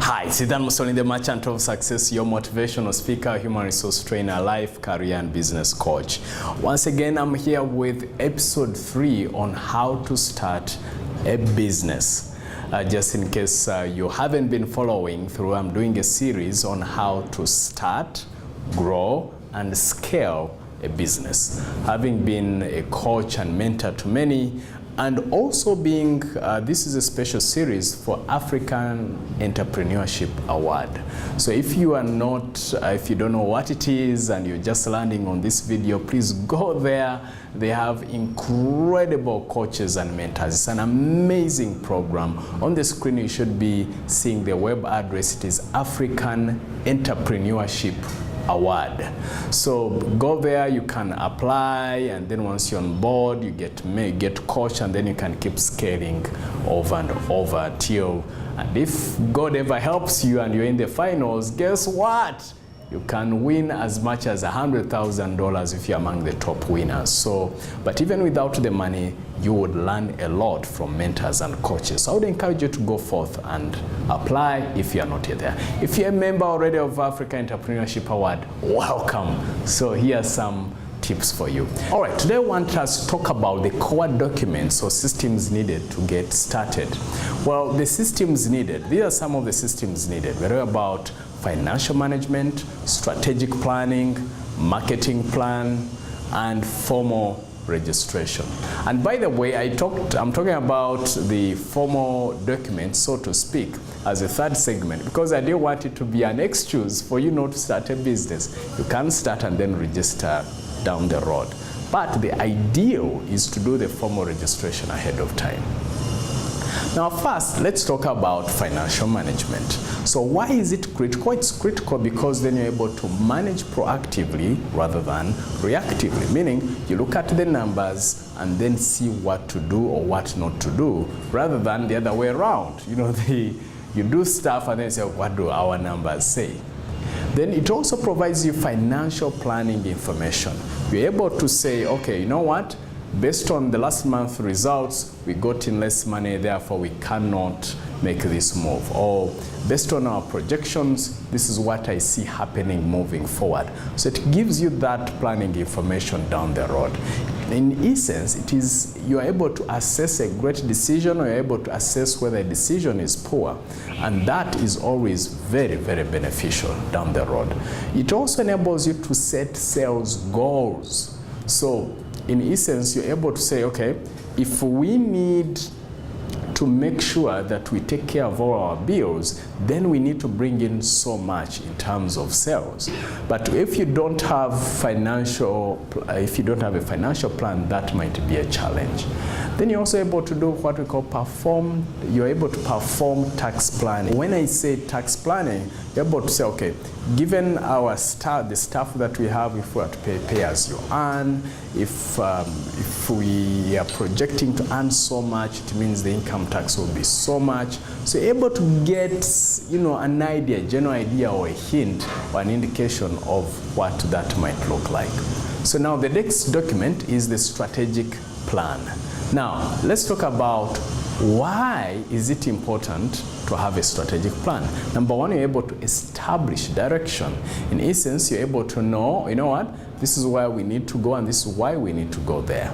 Hi, it's Ethan Musolini, the Merchant of Success, your motivational speaker, human resource trainer, life, career, and business coach. Once again, I'm here with episode 3 on how to start a business. Just in case you haven't been following through, I'm doing a series on how to start, grow, and scale a business. Having been a coach and mentor to many, and also being, this is a special series for African Entrepreneurship Award. So if you are not, if you don't know what it is and you're just landing on this video, please go there. They have incredible coaches and mentors. It's an amazing program. On the screen you should be seeing the web address. It is African Entrepreneurship Award. So go there, you can apply, and then once you're on board, you get coached, and then you can keep scaling over and over till, and if God ever helps you and you're in the finals, guess what? You can win as much as $100,000 if you're among the top winners. So, but even without the money, you would learn a lot from mentors and coaches. So I would encourage you to go forth and apply if you're not yet there. If you're a member already of Africa Entrepreneurship Award, welcome. So here are some tips for you. All right, today I want us to talk about the core documents or systems needed to get started. Well, the systems needed, these are some of the systems needed. We're talking about financial management, strategic planning, marketing plan, and formal registration. And by the way, I'm talking about the formal documents, so to speak, as a third segment, because I didn't want it to be an excuse for you not to start a business. You can start and then register down the road. But the ideal is to do the formal registration ahead of time. Now first, let's talk about financial management. So why is it critical? It's critical because then you're able to manage proactively rather than reactively, meaning you look at the numbers and then see what to do or what not to do, rather than the other way around. You know, you do stuff and then say, what do our numbers say? Then it also provides you financial planning information. You're able to say, okay, you know what? Based on the last month results, we got in less money, therefore we cannot make this move. Or based on our projections, this is what I see happening moving forward. So it gives you that planning information down the road. In essence, it is you are able to assess a great decision, or you're able to assess whether a decision is poor. And that is always very, very beneficial down the road. It also enables you to set sales goals. So in essence, you're able to say, okay, if we need to make sure that we take care of all our bills, then we need to bring in so much in terms of sales. But if you don't have a financial plan, that might be a challenge. Then you're also able to do what we call you're able to perform tax planning. When I say tax planning, you're able to say, okay, given our the stuff that we have, if we are to pay as you earn, if we are projecting to earn so much, it means the income tax will be so much. So you're able to get, you know, an idea, general idea, or a hint or an indication of what that might look like. So now the next document is the strategic plan. Now let's talk about why is it important to have a strategic plan. Number one, you're able to establish direction. In essence, you're able to know, you know what, this is where we need to go and this is why we need to go there.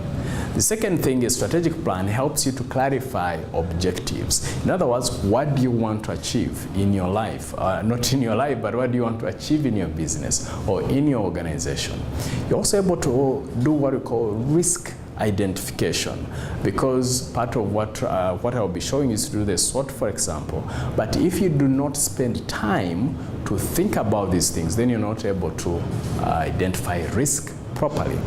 The second thing is strategic plan helps you to clarify objectives. In other words, what do you want to achieve in your life? Not in your life, but what do you want to achieve in your business or in your organization? You're also able to do what we call risk identification, because part of what I'll be showing you is to do the SWOT, for example. But if you do not spend time to think about these things, then you're not able to identify risk properly.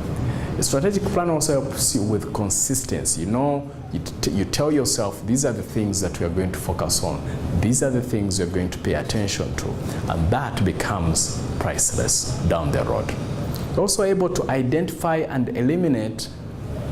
A strategic plan also helps you with consistency. You know, you tell yourself, these are the things that we are going to focus on. These are the things you're going to pay attention to. And that becomes priceless down the road. You're also able to identify and eliminate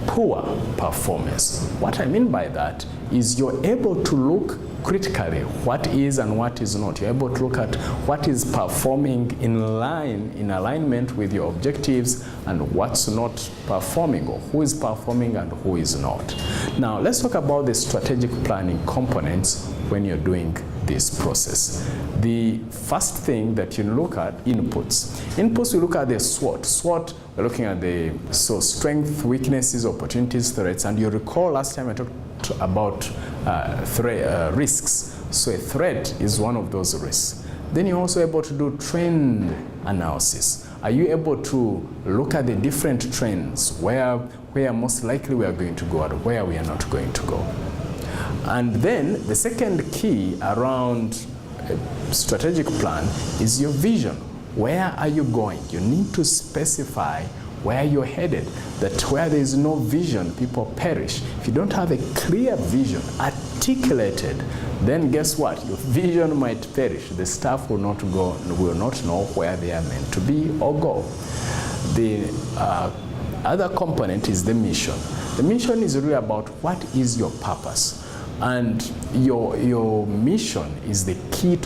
poor performance. What I mean by that is you're able to look critically what is and what is not. You're able to look at what is performing in alignment with your objectives, and what's not performing, or who is performing and who is not. Now let's talk about the strategic planning components when you're doing this process. The first thing that you look at, inputs. Inputs, we look at the SWOT. SWOT, we're looking at the strength, weaknesses, opportunities, threats. And you recall last time I talked about risks. So a threat is one of those risks. Then you're also able to do trend analysis. Are you able to look at the different trends, where most likely we are going to go and where we are not going to go? And then the second key around a strategic plan is your vision. Where are you going? You need to specify where you're headed. That where there is no vision, people perish. If you don't have a clear vision articulated, then guess what? Your vision might perish. The staff will not know where they are meant to be or go. The other component is the mission. The mission is really about what is your purpose. And your mission is the key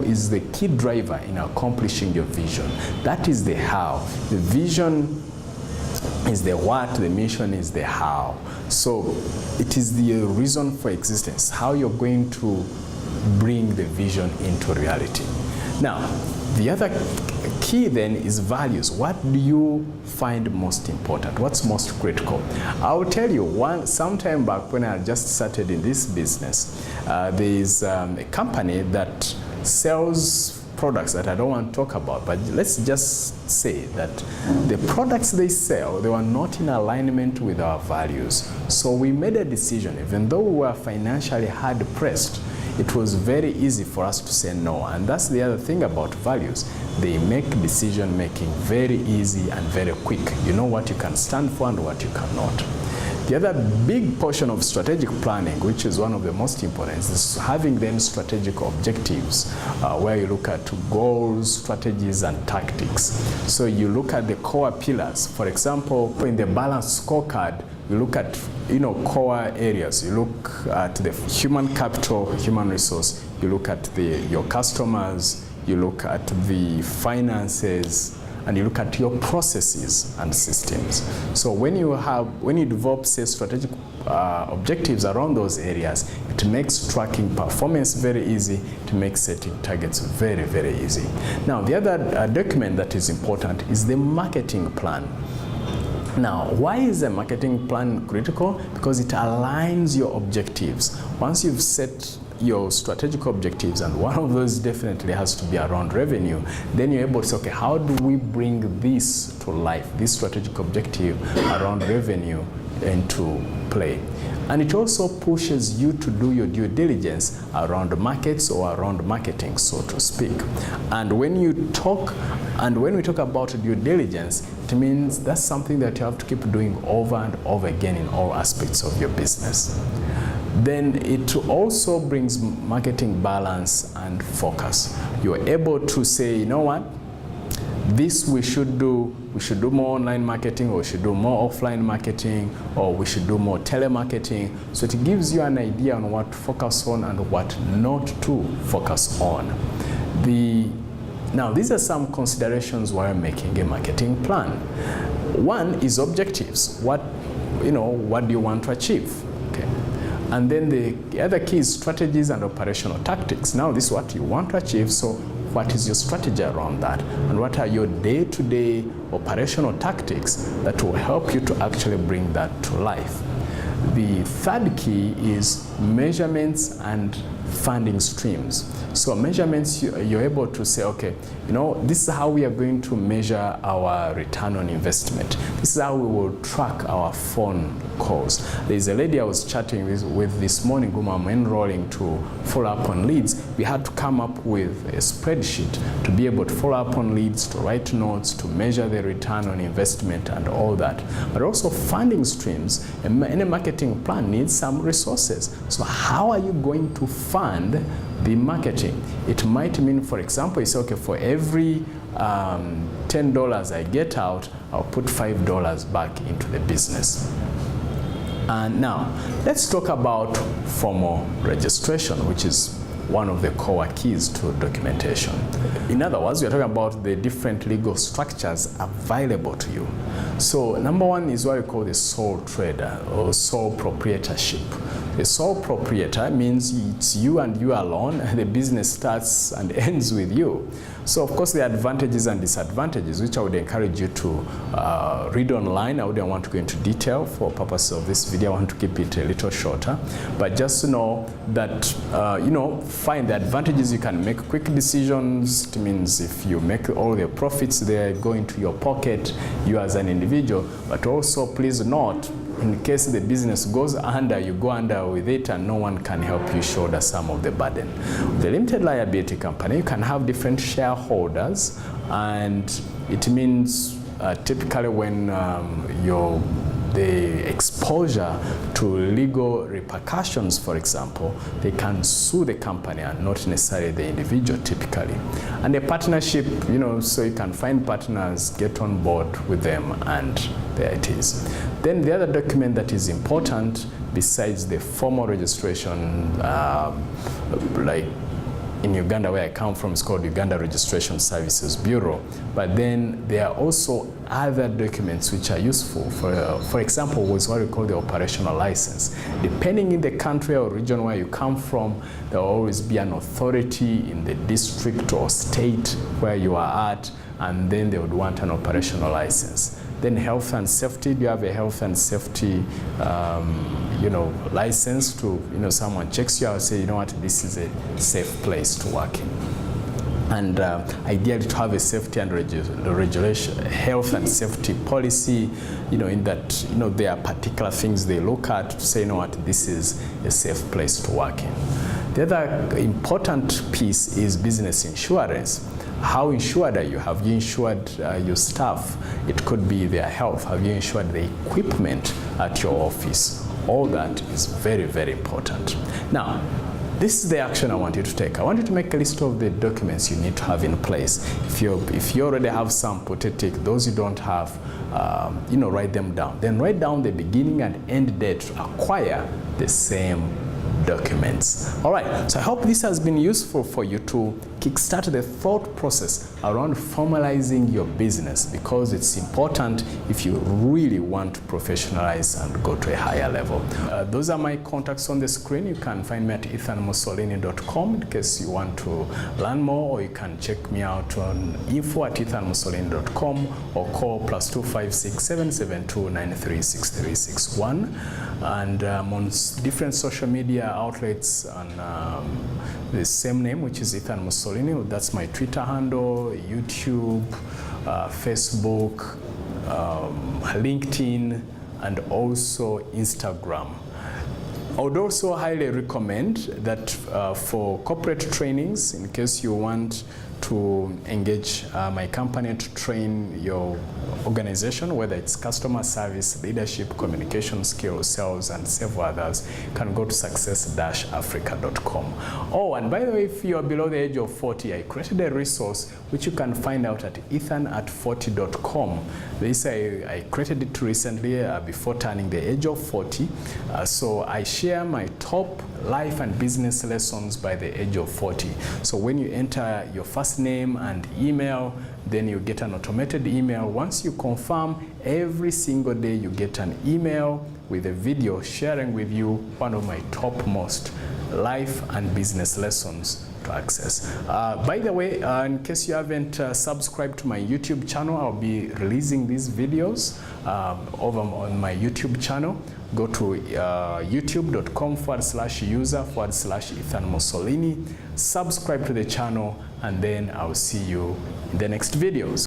is the key driver in accomplishing your vision. That is the how. The vision is the what, the mission is the how. So it is the reason for existence, how you're going to bring the vision into reality. Now, the other key then is values. What do you find most important? What's most critical? I'll tell you, sometime back when I just started in this business, there is a company that sells products that I don't want to talk about, but let's just say that the products they sell, they were not in alignment with our values. So we made a decision, even though we were financially hard pressed, it was very easy for us to say no. And that's the other thing about values. They make decision making very easy and very quick. You know what you can stand for and what you cannot. The other big portion of strategic planning, which is one of the most important, is having then strategic objectives, where you look at goals, strategies, and tactics. So you look at the core pillars. For example, in the balanced scorecard, you look at core areas. You look at the human capital, human resource. You look at your customers. You look at the finances, and you look at your processes and systems. So when you develop, say, strategic objectives around those areas, it makes tracking performance very easy. It makes setting targets very, very easy. Now, the other document that is important is the marketing plan. Now, why is a marketing plan critical? Because it aligns your objectives. Once you've set your strategic objectives, and one of those definitely has to be around revenue, then you're able to say, okay, how do we bring this to life, this strategic objective around revenue into play? And it also pushes you to do your due diligence around markets or around marketing, so to speak. And when we talk about due diligence, it means that's something that you have to keep doing over and over again in all aspects of your business. Then it also brings marketing balance and focus. You're able to say, you know what, this we should do more online marketing, or we should do more offline marketing, or we should do more telemarketing. So it gives you an idea on what to focus on and what not to focus on. Now, these are some considerations while making a marketing plan. One is objectives. What do you want to achieve? Okay. And then the other key is strategies and operational tactics. Now, this is what you want to achieve, so what is your strategy around that? And what are your day-to-day operational tactics that will help you to actually bring that to life? The third key is measurements and funding streams. So measurements, you're able to say, okay, this is how we are going to measure our return on investment. This is how we will track our phone calls. There's a lady I was chatting with this morning whom I'm enrolling to follow up on leads. We had to come up with a spreadsheet to be able to follow up on leads, to write notes, to measure the return on investment and all that. But also funding streams. Any marketing plan needs some resources. So how are you going to fund the marketing? It might mean, for example, you say, okay, for every $10 I get out, I'll put $5 back into the business. And now, let's talk about formal registration, which is one of the core keys to documentation. In other words, we're talking about the different legal structures available to you. So number one is what we call the sole trader or sole proprietorship. A sole proprietor means it's you and you alone. The business starts and ends with you. So of course, the advantages and disadvantages, which I would encourage you to read online. I wouldn't want to go into detail for purpose of this video. I want to keep it a little shorter, but just to know that find the advantages. You can make quick decisions. It means if you make all the profits, they go into your pocket, you as an individual. But also please note, in case the business goes under, you go under with it and no one can help you shoulder some of the burden. The limited liability company, you can have different shareholders, and it means typically when the exposure to legal repercussions, for example, they can sue the company and not necessarily the individual typically. And a partnership, so you can find partners, get on board with them, and there it is. Then the other document that is important besides the formal registration, like in Uganda where I come from, it's called Uganda Registration Services Bureau. But then there are also other documents which are useful. For example, was what we call the operational license. Depending in the country or region where you come from, there will always be an authority in the district or state where you are at, and then they would want an operational license. Then health and safety, do you have a health and safety license to, someone checks you out and say, this is a safe place to work in. And ideally to have a safety and regulation, health and safety policy, in that, there are particular things they look at to say, this is a safe place to work in. The other important piece is business insurance. How insured are you? Have you insured your staff? It could be their health. Have you insured the equipment at your office? All that is very, very important. Now, this is the action I want you to take. I want you to make a list of the documents you need to have in place. If you already have some, put a tick. Those you don't have, write them down. Then write down the beginning and end date to acquire the same documents. All right, so I hope this has been useful for you to kickstart the thought process around formalizing your business, because it's important if you really want to professionalize and go to a higher level. Those are my contacts on the screen. You can find me at ethanmusolini.com in case you want to learn more, or you can check me out on info@ethanmusolini.com or call +256 772 936361. And on different social media outlets on the same name, which is Ethan Musolini. That's my Twitter handle, YouTube, Facebook, LinkedIn, and also Instagram. I would also highly recommend that for corporate trainings, in case you want to engage my company to train your organization, whether it's customer service, leadership, communication skills, sales, and several others, you can go to success-africa.com. Oh, and by the way, if you are below the age of 40, I created a resource which you can find out at ethan@40.com. This I created it recently before turning the age of 40. So I share my top life and business lessons by the age of 40. So when you enter your first name and email, then you get an automated email. Once you confirm, every single day you get an email with a video sharing with you one of my topmost life and business lessons to access. By the way, in case you haven't subscribed to my YouTube channel, I'll be releasing these videos over on my YouTube channel. Go to youtube.com/user/Ethan Musolini, subscribe to the channel, and then I'll see you in the next videos.